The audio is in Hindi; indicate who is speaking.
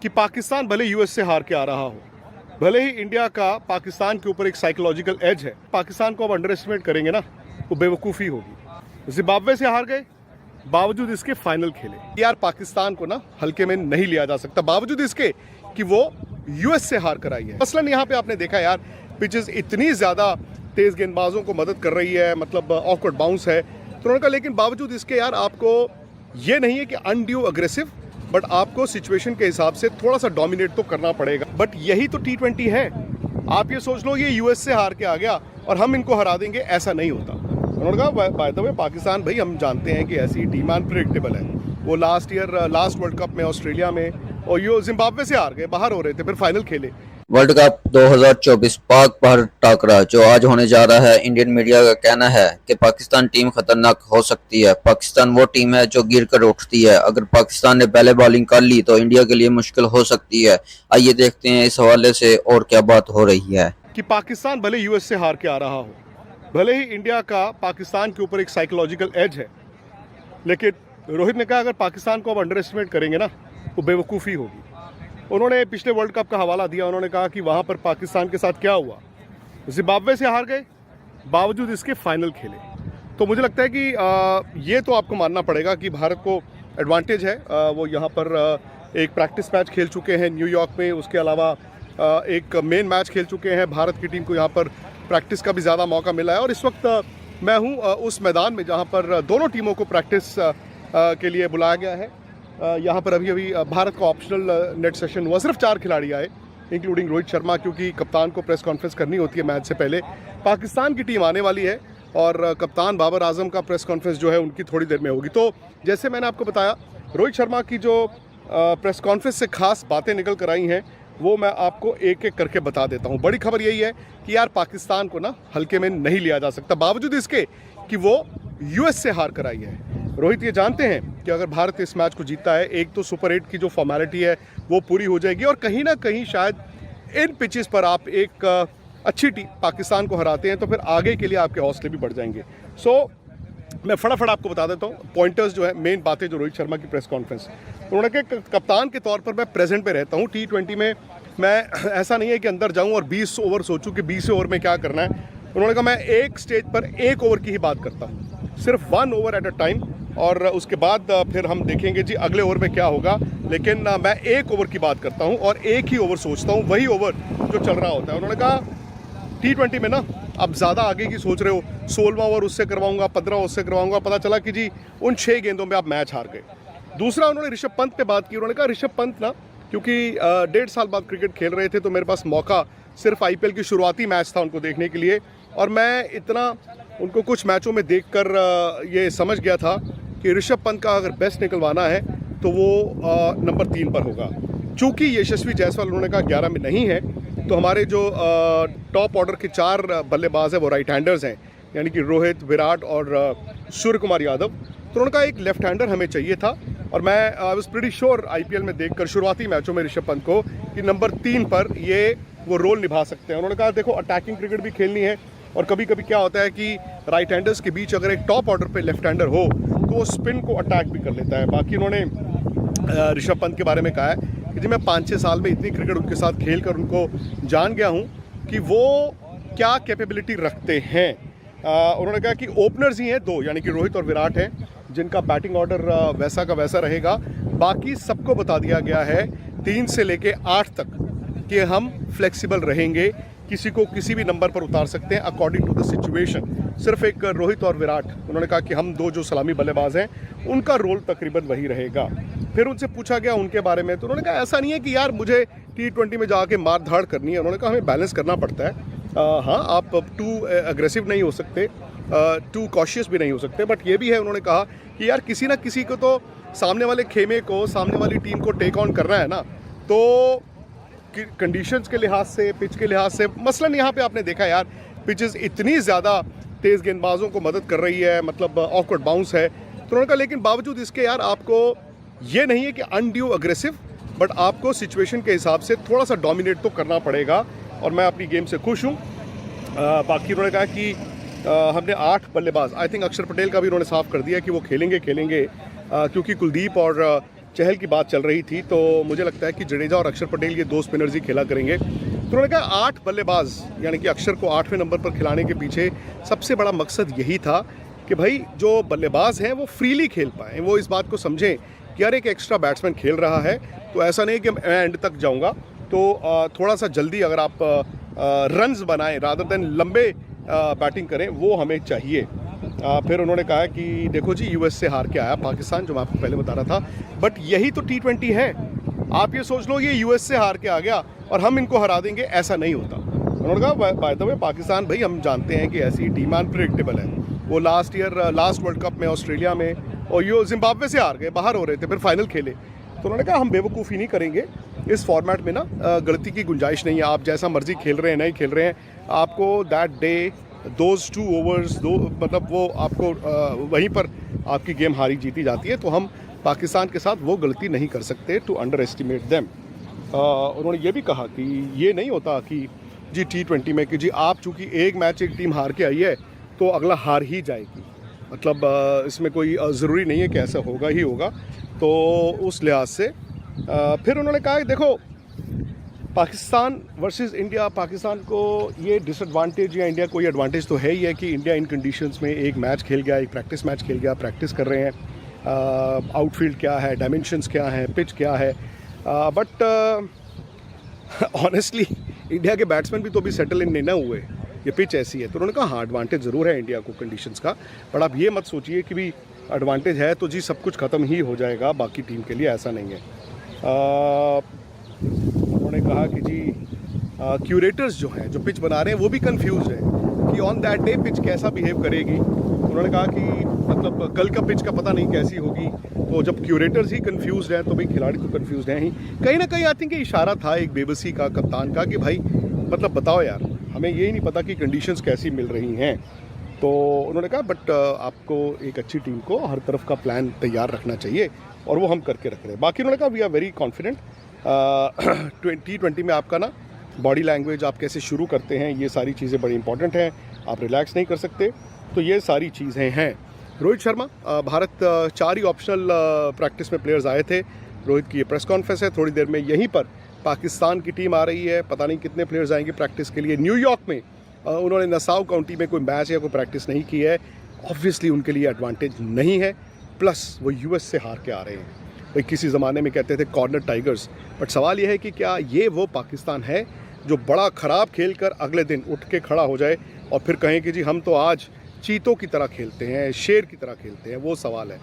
Speaker 1: कि पाकिस्तान भले यूएस से हार के आ रहा हो, भले ही इंडिया का पाकिस्तान के ऊपर एक साइकोलॉजिकल एज है, पाकिस्तान को अब अंडर एस्टिमेट करेंगे ना, वो बेवकूफ़ी होगी। जिम्बाब्वे से हार गए, बावजूद इसके फाइनल खेले। यार पाकिस्तान को ना हल्के में नहीं लिया जा सकता, बावजूद इसके कि वो यूएस से हार कर आई है। मसलन यहाँ पे आपने देखा यार, पिचेस इतनी ज़्यादा तेज़ गेंदबाजों को मदद कर रही है, मतलब ऑकवर्ड बाउंस है, तो उन्होंने कहा लेकिन बावजूद इसके यार आपको ये नहीं है कि अनड्यू अग्रेसिव, बट आपको सिचुएशन के हिसाब से थोड़ा सा डोमिनेट तो करना पड़ेगा। बट यही तो T20 है। आप ये सोच लो ये यूएस से हार के आ गया और हम इनको हरा देंगे, ऐसा नहीं होता। उन्होंने कहा बाय द वे पाकिस्तान भाई हम जानते हैं कि ऐसी टीम अनप्रेडिक्टेबल है। वो लास्ट वर्ल्ड कप में ऑस्ट्रेलिया में और ये जिम्बाब्वे से हार गए, बाहर हो रहे थे, फिर फाइनल खेले।
Speaker 2: वर्ल्ड कप 2024 पाक भारत टाकरा जो आज होने जा रहा है, इंडियन मीडिया का कहना है कि पाकिस्तान टीम खतरनाक हो सकती है। पाकिस्तान वो टीम है जो गिर कर उठती है। अगर पाकिस्तान ने पहले बॉलिंग कर ली तो इंडिया के लिए मुश्किल हो सकती है। आइए देखते हैं इस हवाले से और क्या बात हो रही है।
Speaker 1: कि पाकिस्तान भले यूएस से हार के आ रहा हो, भले ही इंडिया का पाकिस्तान के ऊपर एक साइकोलॉजिकल एज है, लेकिन रोहित ने कहा अगर पाकिस्तान को अब अंडर एस्टिमेट करेंगे ना, वो बेवकूफ़ी होगी। उन्होंने पिछले वर्ल्ड कप का हवाला दिया। उन्होंने कहा कि वहाँ पर पाकिस्तान के साथ क्या हुआ, जिम्बाब्वे से हार गए, बावजूद इसके फाइनल खेले। तो मुझे लगता है कि ये तो आपको मानना पड़ेगा कि भारत को एडवांटेज है। वो यहाँ पर एक प्रैक्टिस मैच खेल चुके हैं न्यूयॉर्क में, उसके अलावा एक मेन मैच खेल चुके हैं। भारत की टीम को यहाँ पर प्रैक्टिस का भी ज़्यादा मौका मिला है और इस वक्त मैं हूँ उस मैदान में जहाँ पर दोनों टीमों को प्रैक्टिस के लिए बुलाया गया है। यहाँ पर अभी भारत का ऑप्शनल नेट सेशन हुआ, सिर्फ 4 खिलाड़ी आए इंक्लूडिंग रोहित शर्मा, क्योंकि कप्तान को प्रेस कॉन्फ्रेंस करनी होती है मैच से पहले। पाकिस्तान की टीम आने वाली है और कप्तान बाबर आजम का प्रेस कॉन्फ्रेंस जो है उनकी थोड़ी देर में होगी। तो जैसे मैंने आपको बताया, रोहित शर्मा की जो प्रेस कॉन्फ्रेंस से खास बातें निकल कर आई हैं वो मैं आपको एक एक करके बता देता हूँ। बड़ी खबर यही है कि यार पाकिस्तान को ना हल्के में नहीं लिया जा सकता, बावजूद इसके कि वो यूएस से हार कर आई है। रोहित ये जानते हैं कि अगर भारत इस मैच को जीतता है, एक तो सुपर 8 की जो फॉर्मेलिटी है वो पूरी हो जाएगी और कहीं ना कहीं शायद इन पिचेस पर आप एक अच्छी टीम पाकिस्तान को हराते हैं तो फिर आगे के लिए आपके हौसले भी बढ़ जाएंगे। मैं फटाफट आपको बता देता हूँ पॉइंटर्स जो है, मेन बातें जो रोहित शर्मा की प्रेस कॉन्फ्रेंस। उन्होंने कहा कप्तान के तौर पर मैं प्रेजेंट पे रहता हूँ। T20 में मैं ऐसा नहीं है कि अंदर जाऊँ और 20 ओवर सोचूं कि 20 ओवर में क्या करना है। उन्होंने कहा मैं एक स्टेज पर 1 ओवर की ही बात करता हूँ, सिर्फ 1 ओवर एट अ टाइम, और उसके बाद फिर हम देखेंगे जी अगले ओवर में क्या होगा। लेकिन मैं 1 ओवर की बात करता हूँ और 1 ही ओवर सोचता हूँ, वही ओवर जो चल रहा होता है। उन्होंने कहा T20 में ना अब ज़्यादा आगे की सोच रहे हो, 16वां ओवर उससे करवाऊंगा, 15 उससे करवाऊंगा, पता चला कि जी उन 6 गेंदों में आप मैच हार गए। दूसरा उन्होंने ऋषभ पंत पे बात की। उन्होंने कहा ऋषभ पंत ना, क्योंकि 1.5 साल बाद क्रिकेट खेल रहे थे तो मेरे पास मौका सिर्फ IPL की शुरुआती मैच था उनको देखने के लिए, और मैं इतना उनको कुछ मैचों में देखकर ये समझ गया था कि ऋषभ पंत का अगर बेस्ट निकलवाना है तो वो नंबर 3 पर होगा। चूँकि यशस्वी जायसवाल उन्होंने कहा 11 में नहीं है, तो हमारे जो टॉप ऑर्डर के 4 बल्लेबाज हैं वो राइट हैंडर्स हैं, यानी कि रोहित, विराट और सूर्य कुमार यादव। तो उन्होंने कहा एक लेफ्ट हैंडर हमें चाहिए था, और मैं I was pretty sure IPL में देखकर शुरुआती मैचों में ऋषभ पंत को कि नंबर 3 पर ये वो रोल निभा सकते हैं। उन्होंने कहा देखो अटैकिंग क्रिकेट भी खेलनी है, और कभी कभी क्या होता है कि राइट हैंडर्स के बीच अगर एक टॉप ऑर्डर पे लेफ्ट हैंडर हो तो वो स्पिन को अटैक भी कर लेता है। बाकी उन्होंने ऋषभ पंत के बारे में कहा है कि जी मैं 5-6 साल में इतनी क्रिकेट उनके साथ खेल कर उनको जान गया हूँ कि वो क्या कैपेबिलिटी रखते हैं। उन्होंने कहा कि ओपनर्स ही हैं 2, यानी कि रोहित और विराट हैं, जिनका बैटिंग ऑर्डर वैसा का वैसा रहेगा। बाकी सबको बता दिया गया है 3 से लेके 8 तक कि हम फ्लेक्सिबल रहेंगे, किसी को किसी भी नंबर पर उतार सकते हैं अकॉर्डिंग टू द सिचुएशन। सिर्फ एक रोहित और विराट, उन्होंने कहा कि हम 2 जो सलामी बल्लेबाज हैं उनका रोल तकरीबन वही रहेगा। फिर उनसे पूछा गया उनके बारे में, तो उन्होंने कहा ऐसा नहीं है कि यार मुझे T20 में जाके मार धाड़ करनी है। उन्होंने कहा हमें बैलेंस करना पड़ता है। हाँ, आप टू अग्रेसिव नहीं हो सकते, टू कॉशियस भी नहीं हो सकते, बट ये भी है उन्होंने कहा कि यार किसी ना किसी को तो सामने वाले खेमे को, सामने वाली टीम को टेक ऑन करना है ना। तो कंडीशंस के लिहाज से, पिच के लिहाज से, मसलन यहाँ पे आपने देखा यार पिचेस इतनी ज़्यादा तेज़ गेंदबाजों को मदद कर रही है, मतलब ऑकवर्ड बाउंस है, तो उन्होंने कहा लेकिन बावजूद इसके यार आपको ये नहीं है कि अनड्यू अग्रेसिव, बट आपको सिचुएशन के हिसाब से थोड़ा सा डोमिनेट तो करना पड़ेगा, और मैं अपनी गेम से खुश हूँ। बाकी उन्होंने कहा कि हमने 8 बल्लेबाज, आई थिंक अक्षर पटेल का भी उन्होंने साफ कर दिया कि वो खेलेंगे क्योंकि कुलदीप और चहल की बात चल रही थी, तो मुझे लगता है कि जडेजा और अक्षर पटेल ये दो स्पिनर्स ही खेला करेंगे। तो उन्होंने कहा 8 बल्लेबाज यानी कि अक्षर को 8वें नंबर पर खिलाने के पीछे सबसे बड़ा मकसद यही था कि भाई जो बल्लेबाज हैं वो फ्रीली खेल पाएँ, वो इस बात को समझें कि यार एक एक्स्ट्रा बैट्समैन खेल रहा है, तो ऐसा नहीं कि मैं एंड तक जाऊँगा, तो थोड़ा सा जल्दी अगर आप रन्स बनाएं रादर देन लंबे बैटिंग करें, वो हमें चाहिए। फिर उन्होंने कहा कि देखो जी यूएस से हार के आया पाकिस्तान, जो मैं आपको पहले बता रहा था, बट यही तो T20 है। आप ये सोच लो ये यूएस से हार के आ गया और हम इनको हरा देंगे, ऐसा नहीं होता। उन्होंने कहा बाय द वे पाकिस्तान भाई हम जानते हैं कि ऐसी टीम अनप्रेडिक्टेबल है। वो लास्ट वर्ल्ड कप में ऑस्ट्रेलिया में और ये जिम्बाब्वे से हार गए, बाहर हो रहे थे, फिर फाइनल खेले। तो उन्होंने कहा हम बेवकूफ़ी नहीं करेंगे, इस फॉर्मेट में ना गलती की गुंजाइश नहीं है। आप जैसा मर्जी खेल रहे हैं नहीं खेल रहे हैं, आपको दैट डे दोज 2 ओवर्स मतलब वो आपको वहीं पर आपकी गेम हारी जीती जाती है। तो हम पाकिस्तान के साथ वो गलती नहीं कर सकते टू अंडर एस्टिमेट देम। उन्होंने ये भी कहा कि ये नहीं होता कि जी T20 में कि जी आप चूँकि एक मैच एक टीम हार के आई है तो अगला हार ही जाएगी, मतलब इसमें कोई ज़रूरी नहीं है कि ऐसा होगा ही होगा। तो उस लिहाज से फिर उन्होंने कहा कि देखो पाकिस्तान वर्सेस इंडिया, पाकिस्तान को ये डिसएडवांटेज या इंडिया को ये एडवांटेज तो है ही है कि इंडिया इन कंडीशंस में एक मैच खेल गया, एक प्रैक्टिस मैच खेल गया, प्रैक्टिस कर रहे हैं, आउटफील्ड क्या है, डायमेंशंस क्या है, पिच क्या है, बट ऑनेस्टली इंडिया के बैट्समैन भी तो अभी सेटल इन नहीं ना हुए, ये पिच ऐसी है। तो उन्होंने कहा हाँ एडवांटेज ज़रूर है इंडिया को कंडीशंस का, बट आप ये मत सोचिए कि भी एडवांटेज है तो जी सब कुछ ख़त्म ही हो जाएगा बाकी टीम के लिए, ऐसा नहीं है। उन्होंने कहा कि जी क्यूरेटर्स जो हैं जो पिच बना रहे हैं वो भी कंफ्यूज हैं कि ऑन दैट डे पिच कैसा बिहेव करेगी। उन्होंने कहा कि मतलब कल का पिच का पता नहीं कैसी होगी, तो जब क्यूरेटर्स ही कंफ्यूज हैं तो भाई खिलाड़ी तो कंफ्यूज हैं ही। कहीं ना कहीं आई थिंक इशारा था एक बेबसी का कप्तान का कि भाई मतलब बताओ यार, हमें यही नहीं पता कि कंडीशंस कैसी मिल रही हैं। तो उन्होंने कहा बट आपको एक अच्छी टीम को हर तरफ का प्लान तैयार रखना चाहिए और वो हम करके रख रहे हैं। बाकी उन्होंने कहा we are very confident. T20 में आपका ना बॉडी लैंग्वेज आप कैसे शुरू करते हैं, ये सारी चीज़ें बड़ी इंपॉर्टेंट हैं, आप रिलैक्स नहीं कर सकते, तो ये सारी चीज़ें हैं। रोहित शर्मा, भारत 4 ही ऑप्शनल प्रैक्टिस में प्लेयर्स आए थे। रोहित की ये प्रेस कॉन्फ्रेंस है, थोड़ी देर में यहीं पर पाकिस्तान की टीम आ रही है, पता नहीं कितने प्लेयर्स आएंगे प्रैक्टिस के लिए। न्यूयॉर्क में उन्होंने नसाउ काउंटी में कोई मैच या कोई प्रैक्टिस नहीं की है, ऑब्वियसली उनके लिए एडवांटेज नहीं है, प्लस वो यूएस से हार के आ रहे हैं। भाई किसी ज़माने में कहते थे कॉर्नर टाइगर्स, बट सवाल यह है कि क्या ये वो पाकिस्तान है जो बड़ा ख़राब खेल कर अगले दिन उठ के खड़ा हो जाए और फिर कहें कि जी हम तो आज चीतों की तरह खेलते हैं, शेर की तरह खेलते हैं, वो सवाल है।